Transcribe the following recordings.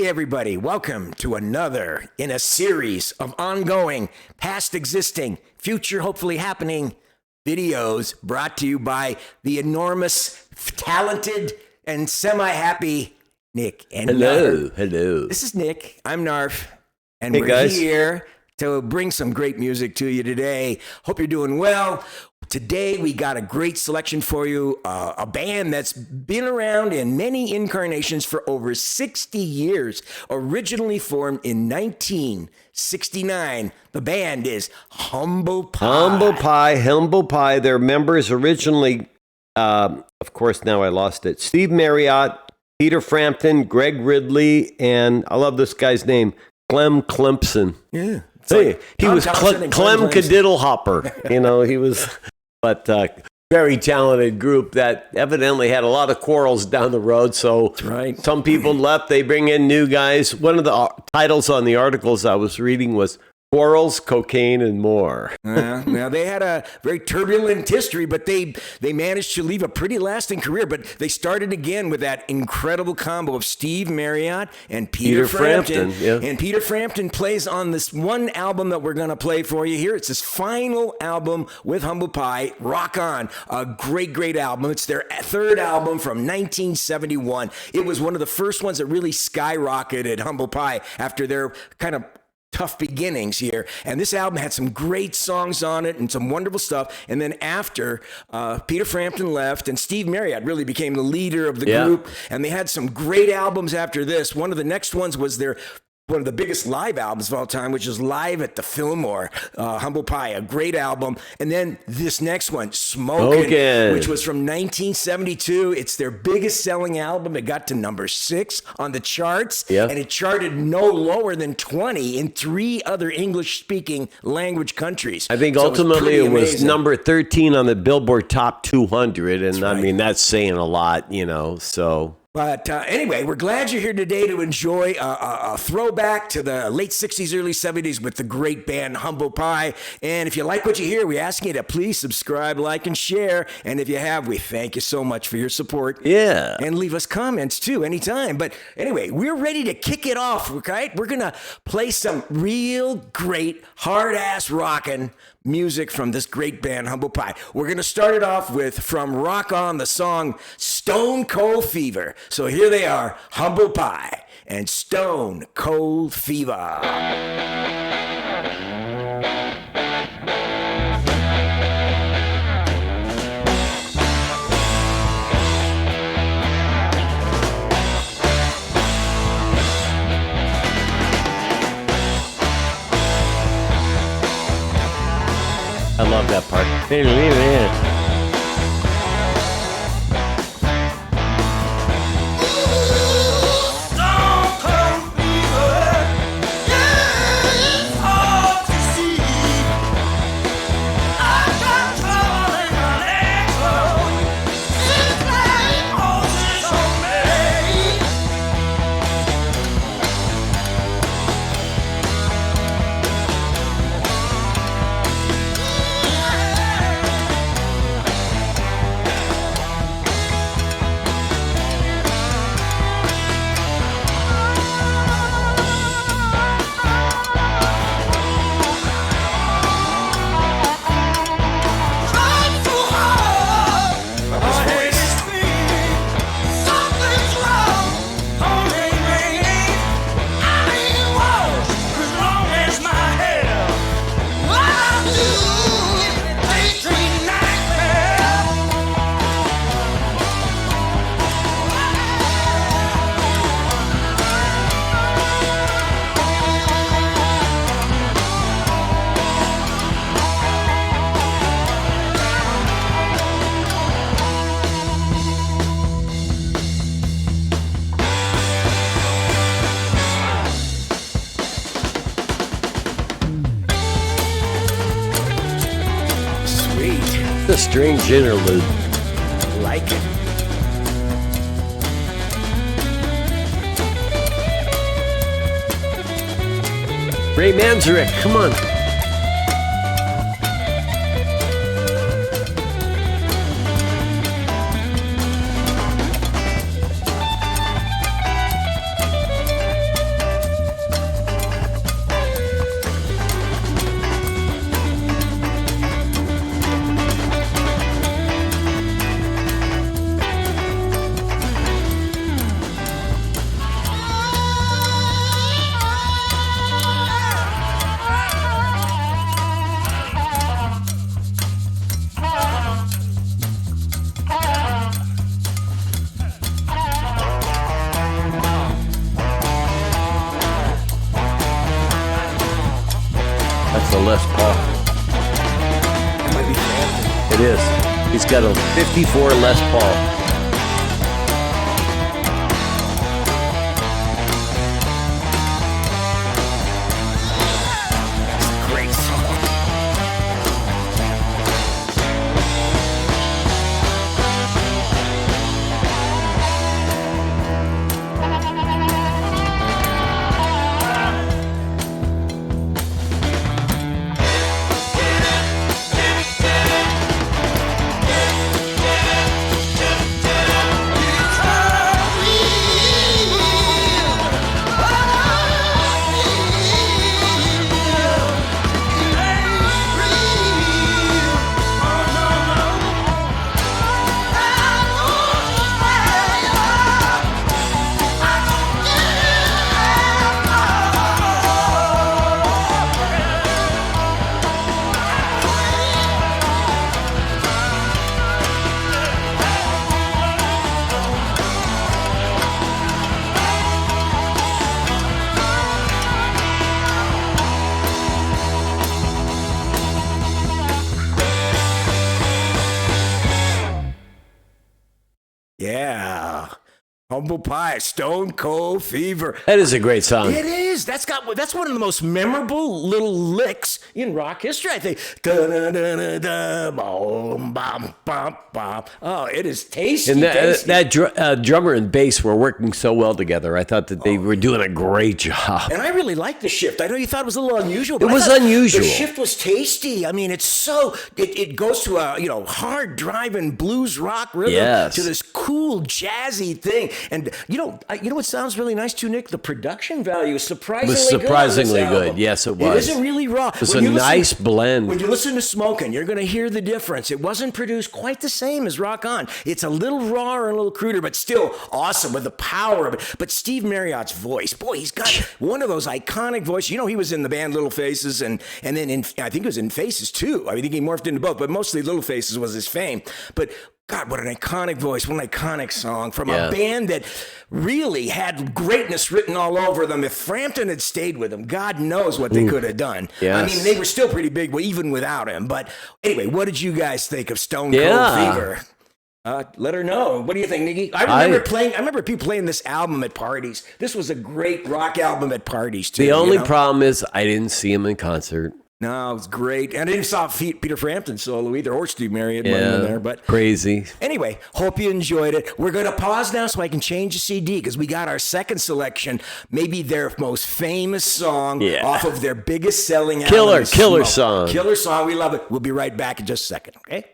everybody. Welcome to another in a series of ongoing, past existing, future hopefully happening videos brought to you by the enormous, talented, and semi-happy Nick and Knarf. Hello. This is Nick. I'm Knarf. And Hey, we're guys. here to bring some great music to you today. Hope you're doing well. Today, we got a great selection for you, a band that's been around in many incarnations for over 60 years. Originally formed in 1969, the band is Humble Pie. Humble Pie. Their members originally, of course, now I lost it. Steve Marriott, Peter Frampton, Greg Ridley, and I love this guy's name, Clem Clempson. Yeah. Hey, he Tom was Thompson and Clem Clem Cadiddlehopper. You know, he was, but very talented group that evidently had a lot of quarrels down the road. So That's right. some people left. They bring in new guys. One of the titles on the articles I was reading was Quarrels, Cocaine, and More. Now, they had a very turbulent history, but they managed to leave a pretty lasting career. But they started again with that incredible combo of Steve Marriott and Peter Frampton. Yeah. And Peter Frampton plays on this one album that we're going to play for you here. It's his final album with Humble Pie, Rockin. A great, great album. It's their third album from 1971. It was one of the first ones that really skyrocketed Humble Pie after their kind of tough beginnings here. And this album had some great songs on it and some wonderful stuff. And then after Peter Frampton left and Steve Marriott really became the leader of the group, and they had some great albums after this. One of the next ones was one of the biggest live albums of all time, which is Live at the Fillmore, Humble Pie, a great album. And then this next one, Smokin, which was from 1972. It's their biggest selling album. It got to number 6 on the charts, and it charted no lower than 20 in 3 other English-speaking language countries. I think So ultimately it was amazing. number 13 on the Billboard Top 200. And right. I mean, that's saying a lot, you know, so... But anyway, we're glad you're here today to enjoy a throwback to the late 60s, early 70s with the great band Humble Pie. And if you like what you hear, we ask you to please subscribe, like, and share. And if you have, we thank you so much for your support. Yeah. And leave us comments, too, anytime. But anyway, we're ready to kick it off, okay? We're going to play some real great, hard-ass rockin' music from this great band, Humble Pie. We're going to start it off with, from Rockin, the song Stone Cold Fever. So here they are, Humble Pie and Stone Cold Fever. I love that part. The strange interlude. Like it. Ray Manzarek, come on. That's a Les Paul. That might be Frampton. It is. He's got a 54 Les Paul. Great song. Yeah. Humble Pie, Stone Cold Fever. That is a great song. It is. That's one of the most memorable little licks in rock history, I think. Da-da-da-da-da, boom, bum, bum, bum. Oh, it is tasty. And tasty. that drummer and bass were working so well together. I thought that they were doing a great job. And I really liked the shift. I know you thought it was a little unusual. But It was I thought unusual. The shift was tasty. I mean, it goes to a hard driving blues rock rhythm Yes. to this cool jazzy thing. And you know what sounds really nice too, Nick? The production value is surprisingly good. Yes, it was. It isn't really raw. It was a nice blend. When you listen to Smokin, you're going to hear the difference. It wasn't produced quite the same as Rock On. It's a little rawer and a little cruder, but still awesome with the power of it. But Steve Marriott's voice, boy, he's got one of those iconic voices. You know, he was in the band Little Faces, and then I think it was in Faces too. I think he morphed into both, but mostly Little Faces was his fame. But God, what an iconic voice, what an iconic song from a band that really had greatness written all over them. If Frampton had stayed with them, God knows what they could have done. Yes. I mean, they were still pretty big even without him. But anyway, what did you guys think of Stone Cold Fever? Let her know. What do you think, Nicky? I remember people playing this album at parties. This was a great rock album at parties, too. The only problem is I didn't see him in concert. No, it was great. And I didn't saw Peter Frampton solo either, or Steve Marriott wasn't in there. But crazy. Anyway, hope you enjoyed it. We're going to pause now so I can change the CD because we got our second selection, maybe their most famous song off of their biggest selling album. Killer song. Killer song. We love it. We'll be right back in just a second, okay?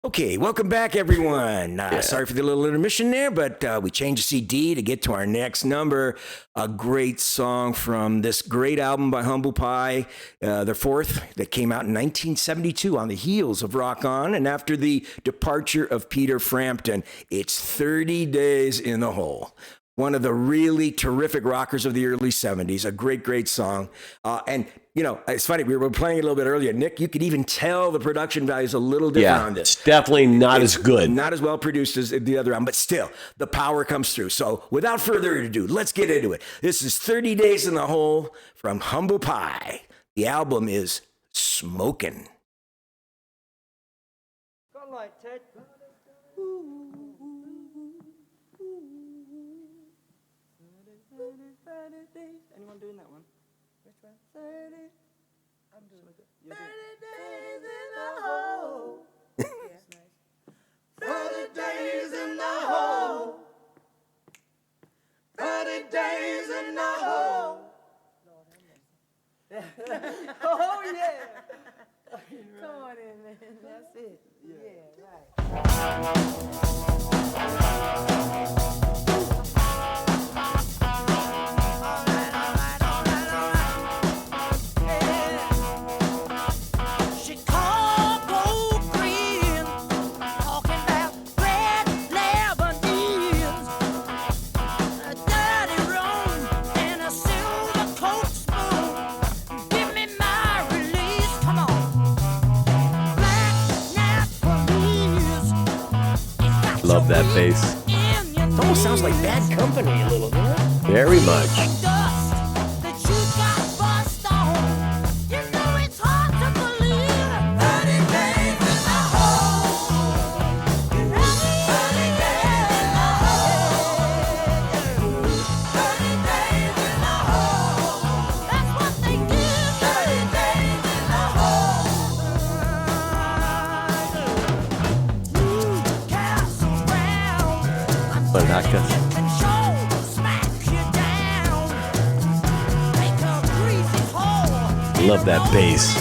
Okay, welcome back, everyone. Sorry for the little intermission there, but we changed the CD to get to our next number. A great song from this great album by Humble Pie, their fourth, that came out in 1972 on the heels of Rock On, and after the departure of Peter Frampton. It's 30 Days in the Hole. One of the really terrific rockers of the early 70s. A great, great song. And, you know, it's funny. We were playing it a little bit earlier. Nick, you could even tell the production value is a little different on this. It's definitely not as good. Not as well produced as the other album, but still, the power comes through. So without further ado, let's get into it. This is 30 Days in the Hole from Humble Pie. The album is Smokin. Go light, Ted. Anyone doing that one? Which one? 30. I'm doing it. 30 days in the hole. That's nice. 30 days in the hole. 30 days in the hole. Oh, yeah. Come on in, man. That's it. Yeah, right. Love that bass. It almost sounds like Bad Company a little, doesn't it? Very much. Love that bass.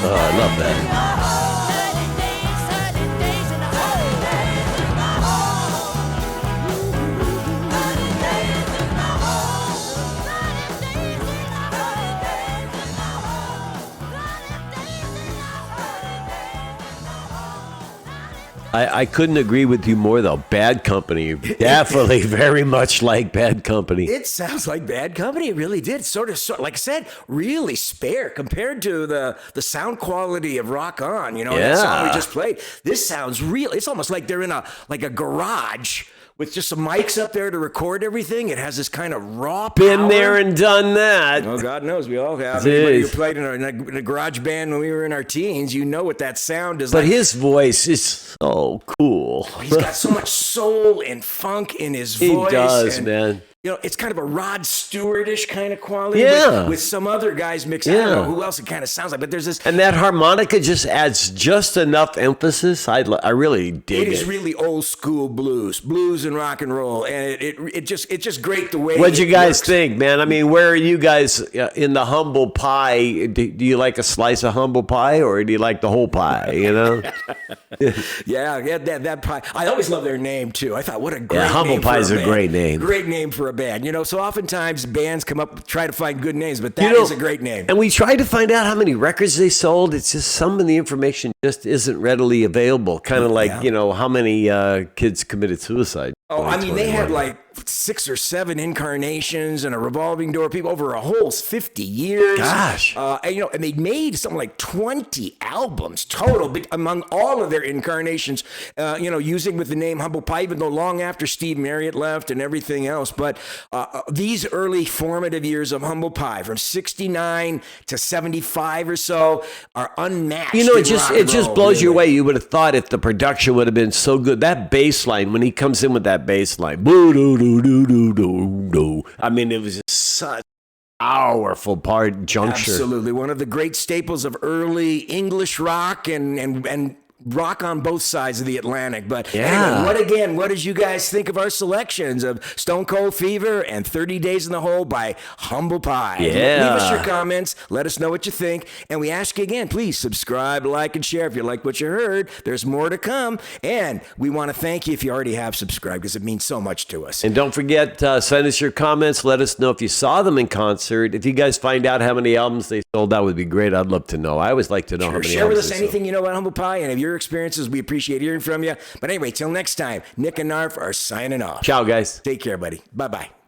I love that. I couldn't agree with you more, though. Bad Company. Definitely very much like Bad Company. It sounds like Bad Company. It really did. Sort of, like I said, really spare compared to the sound quality of Rock On. You know, that song we just played. This sounds real. It's almost like they're in a garage with just some mics up there to record everything. It has this kind of raw power. Been there and done that. Oh, God knows we all have. Anybody who played in a garage band when we were in our teens, you know what that sound is like. But his voice is so cool. Oh, he's got so much soul and funk in his voice. He does, man. You know, it's kind of a Rod Stewart-ish kind of quality with some other guys mixed. I don't know who else it kind of sounds like, but there's this. And that harmonica just adds just enough emphasis. I really dig it. It is really old school blues and rock and roll, and it's just great the way. What'd you guys works. think, man? I mean, where are you guys in the humble pie? Do you like a slice of humble pie, or do you like the whole pie? You know? yeah, that pie. I always love their name too. I thought, what a great name. Humble Pie is a great name. Great name for a band. You know, so oftentimes bands come up try to find good names, but that is a great name. And we tried to find out how many records they sold. It's just some of the information just isn't readily available. Kind of like, how many kids committed suicide. Oh, I mean, they had like 6 or 7 incarnations and a revolving door. People over a whole 50 years. Gosh. And they made something like 20 albums total among all of their incarnations, using with the name Humble Pie, even though long after Steve Marriott left and everything else. But these early formative years of Humble Pie, from 69 to 75 or so, are unmatched. You know, it just blows you away. You would have thought if the production would have been so good. That bass line, when he comes in with that bass line, boo doo doo doo doo doo doo. I mean, it was just such powerful juncture. Absolutely, one of the great staples of early English rock and rock on both sides of the Atlantic. But Yeah. anyway, what did you guys think of our selections of Stone Cold Fever and 30 Days in the Hole by Humble Pie? Yeah. Leave us your comments. Let us know what you think. And we ask you again, please subscribe, like, and share if you like what you heard. There's more to come. And we want to thank you if you already have subscribed, because it means so much to us. And don't forget, send us your comments. Let us know if you saw them in concert. If you guys find out how many albums they sold, that would be great. I'd love to know. I always like to know how many Share with albums us they sold. anything you know about Humble Pie and of your experiences. We appreciate hearing from you. But anyway, till next time, Nick and Knarf are signing off. Ciao, guys. Take care, buddy. Bye-bye.